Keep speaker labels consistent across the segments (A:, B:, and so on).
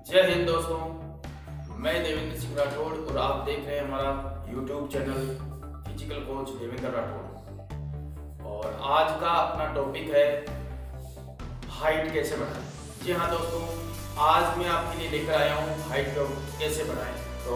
A: जय हिंद दोस्तों, मैं देवेंद्र सिंह राठौड़ और आप देख रहे हैं हमारा YouTube channel physical coach Devendra Rathore. और आज का अपना टॉपिक है हाइट कैसे बढ़ाएं। जी हाँ दोस्तों, आज मैं आपके लिए लेकर आया हूँ हाइट को कैसे बढ़ाएं। तो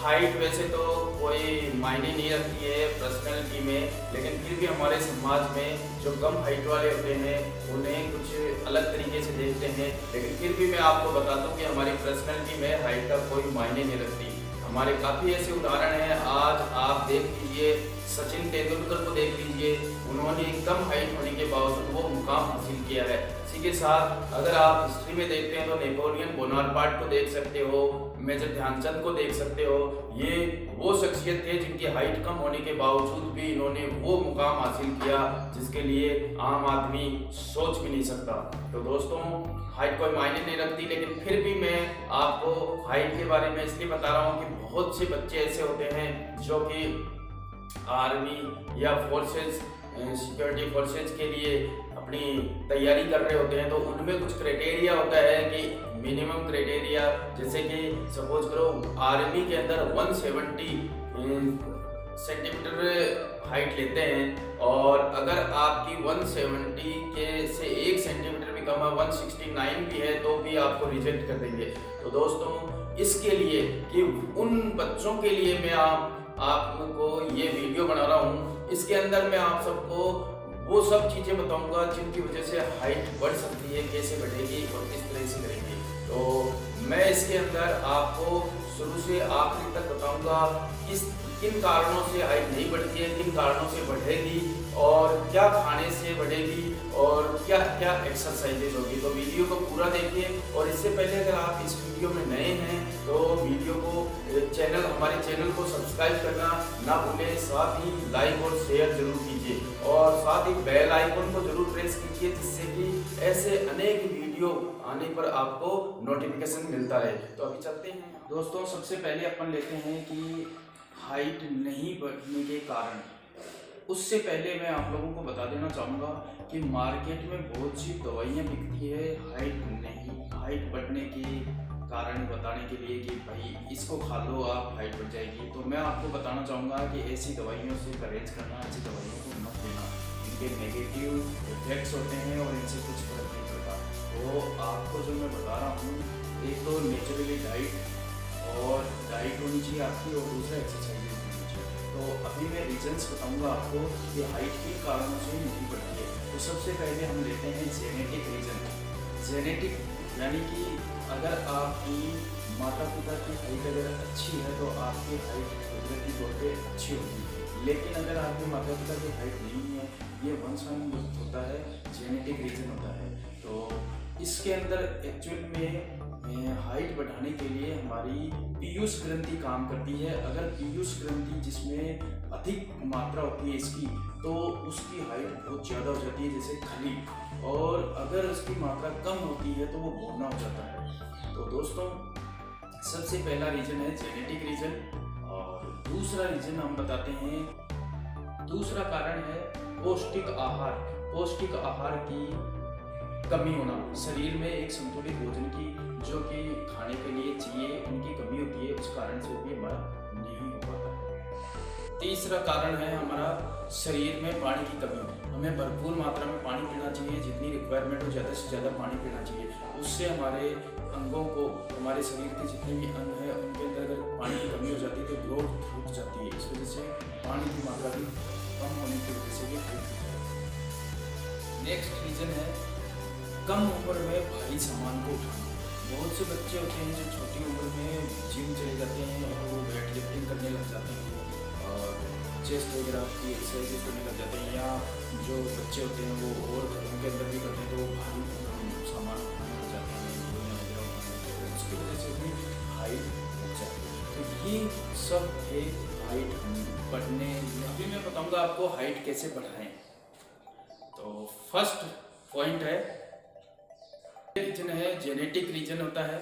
A: हाइट वैसे तो कोई मायने नहीं रखती है पर्सनैलिटी में, लेकिन फिर भी हमारे समाज में जो कम हाइट वाले होते हैं उन्हें कुछ अलग तरीके से देखते हैं। लेकिन फिर भी मैं आपको बताता हूँ कि हमारी पर्सनैलिटी में हाइट का कोई मायने नहीं रखती। हमारे काफ़ी ऐसे उदाहरण हैं। आज आप देख लीजिए, सचिन तेंदुलकर को देख लीजिए, उन्होंने कम हाइट होने के बावजूद वो मुकाम हासिल किया है। इसी के साथ अगर आप हिस्ट्री में देखते हैं तो नेपोलियन बोनापार्ट को देख सकते हो, मेजर ध्यानचंद को देख सकते हो। ये वो शख्सियत थे जिनकी हाइट कम होने के बावजूद भी इन्होंने वो मुकाम हासिल किया जिसके लिए आम आदमी सोच भी नहीं सकता। तो दोस्तों, हाइट कोई मायने नहीं रखती, लेकिन फिर भी मैं आपको हाइट के बारे में इसलिए बता रहा हूँ कि बहुत से बच्चे ऐसे होते हैं जो कि आर्मी या फोर्सेस, सिक्योरिटी फोर्सेज के लिए अपनी तैयारी कर रहे होते हैं। तो उनमें कुछ क्राइटेरिया होता है कि मिनिमम क्राइटेरिया, जैसे कि सपोज करो आर्मी के अंदर 170 सेंटीमीटर हाइट लेते हैं, और अगर आपकी 170 के से 1 सेंटीमीटर भी कम है, 169 भी है, तो भी आपको रिजेक्ट कर देंगे। तो दोस्तों, इसके लिए कि उन बच्चों के लिए मैं आपको ये वीडियो बना रहा हूँ। इसके अंदर मैं आप सबको वो सब चीज़ें बताऊंगा जिनकी वजह से हाइट बढ़ सकती है, कैसे बढ़ेगी और किस तरह से करेंगे। तो मैं इसके अंदर आपको शुरू से आखिरी तक बताऊंगा किन कारणों से हाइट नहीं बढ़ती है, किन कारणों से बढ़ेगी, और क्या खाने से बढ़ेगी, और क्या क्या एक्सरसाइजेज होगी। तो वीडियो को पूरा देखिए। और इससे पहले अगर आप इस वीडियो में नए हैं तो वीडियो को हमारे चैनल को सब्सक्राइब करना ना भूलें, साथ ही लाइक और शेयर जरूर कीजिए, और साथ ही बेल आइकन को जरूर प्रेस कीजिए, जिससे कि ऐसे अनेक वीडियो आने पर आपको नोटिफिकेशन मिलता रहे। तो अभी चलते हैं दोस्तों। सबसे पहले अपन लेते हैं कि हाइट नहीं बढ़ने के कारण। उससे पहले मैं आप लोगों को बता देना चाहूँगा कि मार्केट में बहुत सी दवाइयाँ बिकती है हाइट बढ़ने के कारण बताने के लिए कि भाई इसको खा लो आप हाइट बढ़ जाएगी। तो मैं आपको बताना चाहूँगा कि ऐसी दवाइयों से परहेज करना, ऐसी दवाइयों को मत लेना। इनके नेगेटिव इफेक्ट्स होते हैं और इनसे कुछ फर्क नहीं पड़ता। तो आपको जो मैं बता रहा हूँ, एक तो नेचुरली डाइट होनी चाहिए आपकी, और दूसरा एक्सरसाइज होनी चाहिए। तो अभी मैं रीजन्स बताऊंगा आपको कि हाइट के कारणों से नहीं बढ़ती है। तो सबसे पहले हम लेते हैं जेनेटिक रीजन। जेनेटिक यानी कि अगर आपकी माता पिता की हाइट अगर अच्छी है तो आपकी हाइट कुदरती तौर पे अच्छी होगी। लेकिन अगर आपके माता पिता की हाइट नहीं है, ये वंशानुगत होता है, जेनेटिक रीजन होता है। तो इसके अंदर एक्चुअल में हाइट बढ़ाने के लिए हमारी पीयूष ग्रंथि काम करती है। अगर पीयूष ग्रंथि जिसमें अधिक मात्रा होती है इसकी, तो उसकी हाइट बहुत ज़्यादा हो जाती है, जैसे खली। और अगर उसकी मात्रा कम होती है तो वो बौना हो जाता है। तो दोस्तों, सबसे पहला रीजन है जेनेटिक रीजन। और दूसरा रीजन हम बताते हैं, दूसरा कारण है पौष्टिक आहार। पौष्टिक आहार की कमी होना, शरीर में एक संतुलित भोजन की जो कि खाने के लिए चाहिए, उनकी कमी होती है, उस कारण से भी हमारा नहीं हो पाता। तीसरा कारण है हमारा शरीर में पानी की कमी। हमें भरपूर मात्रा में पानी पीना चाहिए, जितनी रिक्वायरमेंट हो ज़्यादा से ज़्यादा पानी पीना चाहिए। उससे हमारे अंगों को, हमारे शरीर के जितने भी अंग हैं उनके अंदर अगर पानी की कमी हो जाती है तो ग्रोथ रुक जाती है। इस वजह से पानी की मात्रा भी कम होने की वजह से भी हाइट रुक जाती है। नेक्स्ट रीजन है कम उम्र में भारी सामान को उठाना। बहुत से बच्चे होते हैं जो छोटी उम्र में जिम चले जाते हैं और वो वेट लिफ्टिंग करने लग जाते हैं और चेस्ट वगैरह की एक्सरसाइज करने लग जाते हैं, या जो बच्चे होते हैं वो और घरों के अंदर भी करते हैं तो भारी सामान उठाने लग जाते हैं, उसकी वजह से भी हाइट बढ़ जाती है। तो ये सब है हाइट बढ़ने। अभी मैं बताऊँगा आपको हाइट कैसे बढ़ाएं। तो फर्स्ट पॉइंट है, रीजन है जेनेटिक रीजन होता है।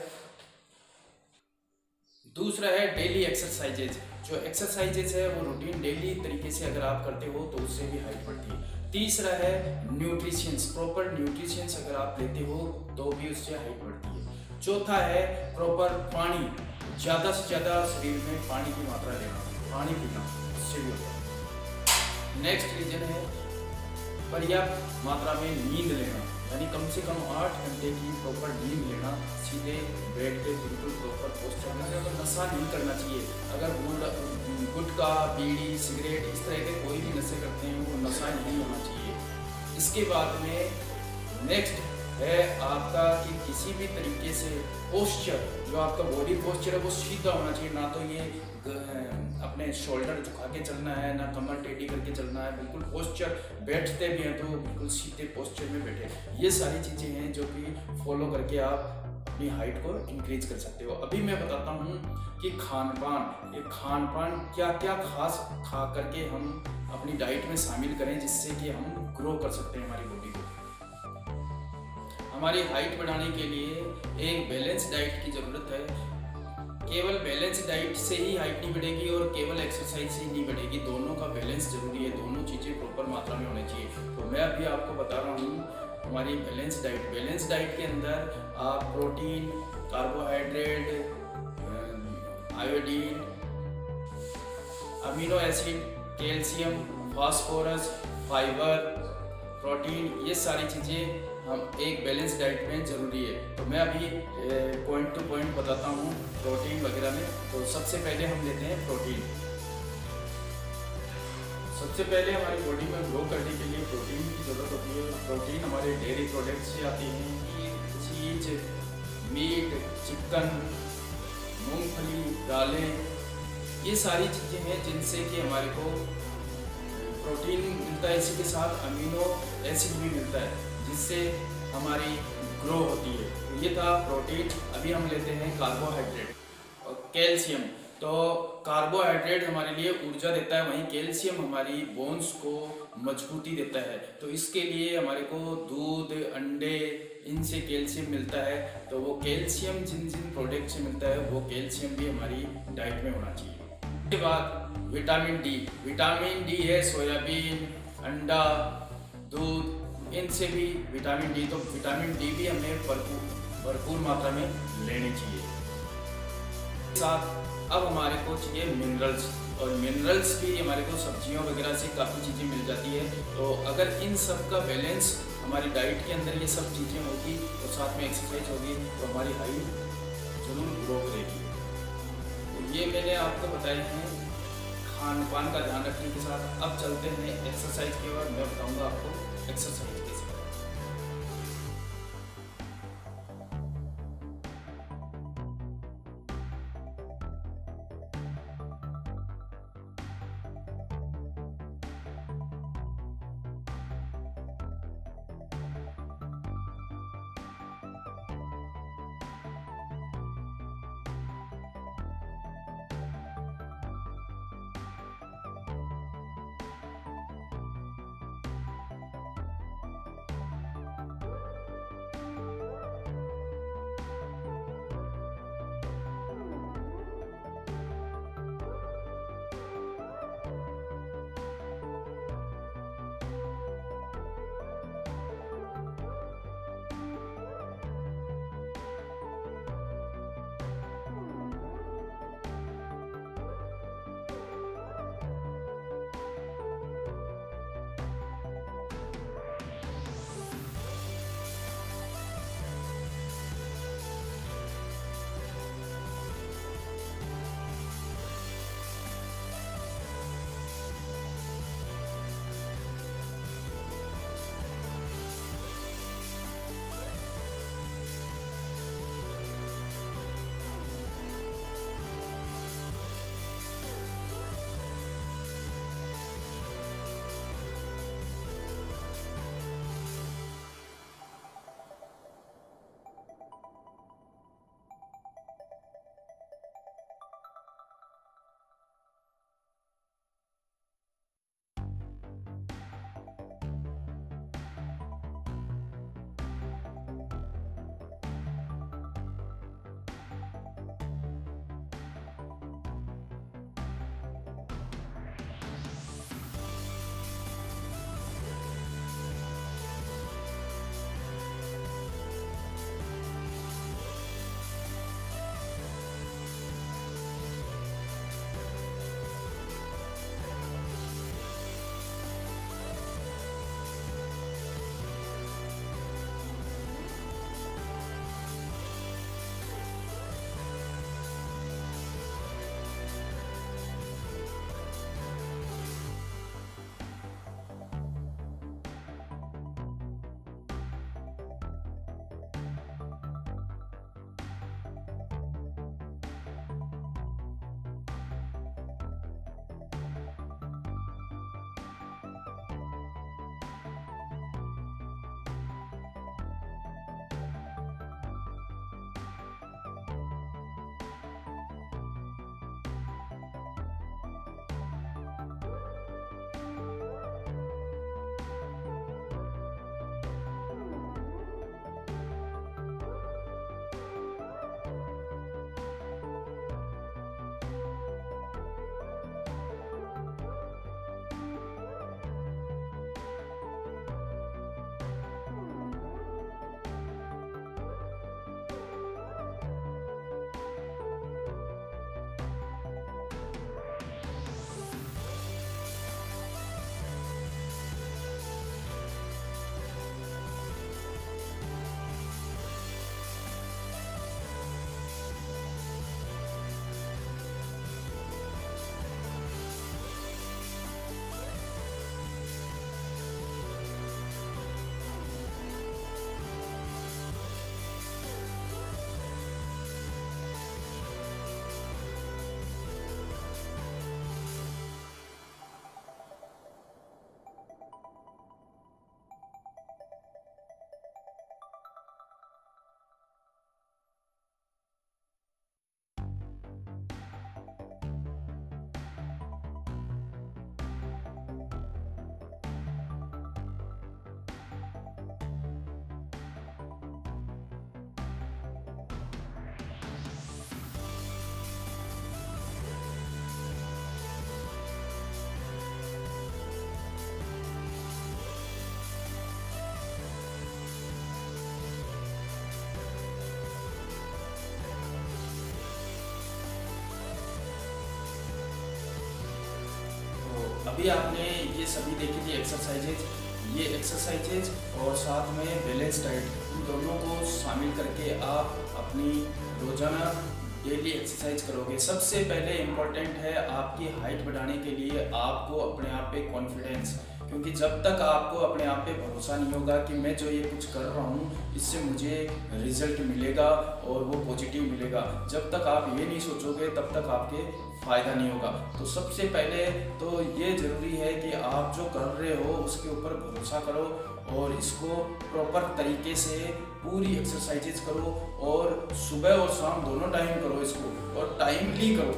A: दूसरा है डेली एक्सरसाइजेज। जो एक्सरसाइजेज है वो रूटीन डेली तरीके से अगर आप करते हो तो उससे भी हाइट बढ़ती है। तीसरा है न्यूट्रिशंस। प्रॉपर न्यूट्रिशंस अगर आप लेते हो तो भी उससे हाइट बढ़ती है। चौथा है प्रॉपर पानी, ज़्यादा से ज़्यादा शरीर में पानी की मात्रा लेना, पानी पीना, इससे भी होता है। नेक्स्ट रीजन है पर्याप्त मात्रा में नींद लेना, यानी कम से कम 8 घंटे की प्रॉपर नींद लेना, सीधे बेड पे बिल्कुल प्रॉपर पोस्चर में। अगर नशा नहीं करना चाहिए, अगर गुटखा, बीड़ी, सिगरेट इस तरह के कोई भी नशे करते हैं वो नशा नहीं होना चाहिए। इसके बाद में नेक्स्ट है आपका कि किसी भी तरीके से पोस्चर, जो आपका बॉडी पोस्चर है वो सीधा होना चाहिए, ना तो ये अपने शोल्डर झुका के चलना है, ना कमर टेढ़ी करके चलना है, बिल्कुल पोस्चर, बैठते भी हैं तो बिल्कुल सीधे पोस्चर में बैठे। ये सारी चीज़ें हैं जो कि फॉलो करके आप अपनी हाइट को इंक्रीज कर सकते हो। अभी मैं बताता हूँ कि खान पान, ये खान पान क्या क्या खास खा करके हम अपनी डाइट में शामिल करें जिससे कि हम ग्रो कर सकते हैं हमारी बॉडी को। हमारी हाइट बढ़ाने के लिए एक बैलेंस डाइट की ज़रूरत है। केवल बैलेंस डाइट से ही हाइट नहीं बढ़ेगी और केवल एक्सरसाइज से ही नहीं बढ़ेगी, दोनों का बैलेंस जरूरी है, दोनों चीज़ें प्रॉपर मात्रा में होनी चाहिए। तो मैं अभी आपको बता रहा हूँ हमारी बैलेंस डाइट। बैलेंस डाइट के अंदर आप protein, carbohydrate, iodine, amino acid, calcium, phosphorus, fibre, protein, ये सारी चीज़ें हम एक बैलेंस डाइट में ज़रूरी है। तो मैं अभी पॉइंट टू पॉइंट बताता हूँ प्रोटीन वगैरह में। तो सबसे पहले हम लेते हैं प्रोटीन। सबसे पहले हमारी बॉडी में ग्रो करने के लिए प्रोटीन की ज़रूरत होती है। प्रोटीन हमारे डेयरी प्रोडक्ट्स से आती हैं, चीज़, मीट, चिकन, मूंगफली, दालें, ये सारी चीज़ें हैं जिनसे कि हमारे को प्रोटीन मिलता है। इसी के साथ अमीनो एसिड भी मिलता है जिससे हमारी ग्रो होती है। तो ये था प्रोटीन। अभी हम लेते हैं कार्बोहाइड्रेट और कैल्शियम। तो कार्बोहाइड्रेट हमारे लिए ऊर्जा देता है, वहीं कैल्शियम हमारी बोन्स को मजबूती देता है। तो इसके लिए हमारे को दूध, अंडे, इनसे कैल्शियम मिलता है। तो वो कैल्शियम जिन जिन प्रोडक्ट से मिलता है वो कैल्शियम भी हमारी डाइट में होना चाहिए। उसके बाद विटामिन डी। विटामिन डी है सोयाबीन, अंडा, दूध, इनसे भी विटामिन डी। तो विटामिन डी भी हमें भरपूर मात्रा में लेनी चाहिए। साथ अब हमारे को चाहिए मिनरल्स, और मिनरल्स भी हमारे को सब्जियों वगैरह से काफ़ी चीज़ें मिल जाती है। तो अगर इन सब का बैलेंस हमारी डाइट के अंदर ये सब चीज़ें होगी और साथ में एक्सरसाइज होगी तो हमारी हाइट जरूर ग्रो करेगी। तो ये मैंने आपको बताए हैं खान पान का ध्यान रखने के साथ। अब चलते हैं एक्सरसाइज के बाद, मैं बताऊँगा आपको एक्सरसाइज कैसे करें। अभी आपने ये सभी देखी थी एक्सरसाइजेज, ये एक्सरसाइजेज और साथ में बैलेंस डाइट, इन दोनों को शामिल करके आप अपनी रोज़ाना डेली एक्सरसाइज करोगे। सबसे पहले इम्पोर्टेंट है आपकी हाइट बढ़ाने के लिए आपको अपने आप पे कॉन्फिडेंस, क्योंकि जब तक आपको अपने आप पे भरोसा नहीं होगा कि मैं जो ये कुछ कर रहा हूँ इससे मुझे रिजल्ट मिलेगा और वो पॉजिटिव मिलेगा, जब तक आप ये नहीं सोचोगे तब तक आपके फ़ायदा नहीं होगा। तो सबसे पहले तो ये ज़रूरी है कि आप जो कर रहे हो उसके ऊपर भरोसा करो और इसको प्रॉपर तरीके से पूरी एक्सरसाइजेज करो और सुबह और शाम दोनों टाइम करो इसको, और टाइमली करो,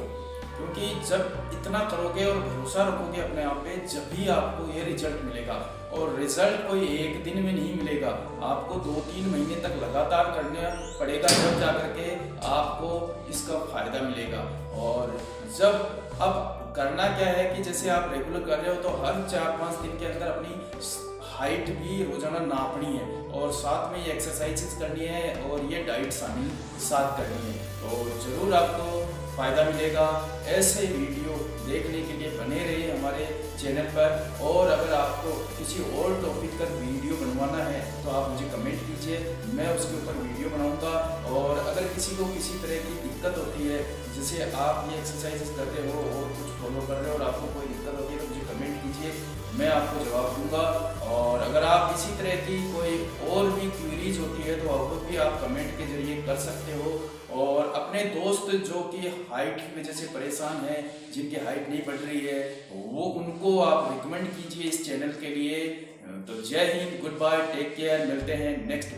A: क्योंकि जब इतना करोगे और भरोसा रखोगे अपने आप पे जब ही आपको ये रिजल्ट मिलेगा। और रिजल्ट कोई एक दिन में नहीं मिलेगा, आपको 2-3 महीने तक लगातार करना पड़ेगा, जब जा करके आपको इसका फ़ायदा मिलेगा। और जब अब करना क्या है कि जैसे आप रेगुलर कर रहे हो तो हर 4-5 दिन के अंदर अपनी हाइट भी रोज़ाना नापनी है और साथ में ये एक्सरसाइजेस करनी है और ये डाइट शामिल साथ करनी है, तो ज़रूर आपको फ़ायदा मिलेगा। ऐसे वीडियो देखने के लिए बने रहिए हमारे चैनल पर, और अगर आपको किसी और टॉपिक पर वीडियो बनवाना है तो आप मुझे कमेंट कीजिए, मैं उसके ऊपर वीडियो बनाऊंगा। और अगर किसी को किसी तरह की दिक्कत होती है, जैसे आप ये एक्सरसाइजेस कर रहे हो और कुछ फॉलो कर रहे हो और आपको कोई दिक्कत होती है तो मुझे कमेंट कीजिए, मैं आपको जवाब दूंगा। और अगर आप इसी तरह की कोई और भी क्वेरीज होती है तो वो भी आप कमेंट के जरिए कर सकते हो। और अपने दोस्त जो कि हाइट की वजह से परेशान है, जिनकी हाइट नहीं बढ़ रही है, वो उनको आप रिकमेंड कीजिए इस चैनल के लिए। तो जय हिंद, गुड बाय, टेक केयर, मिलते हैं नेक्स्ट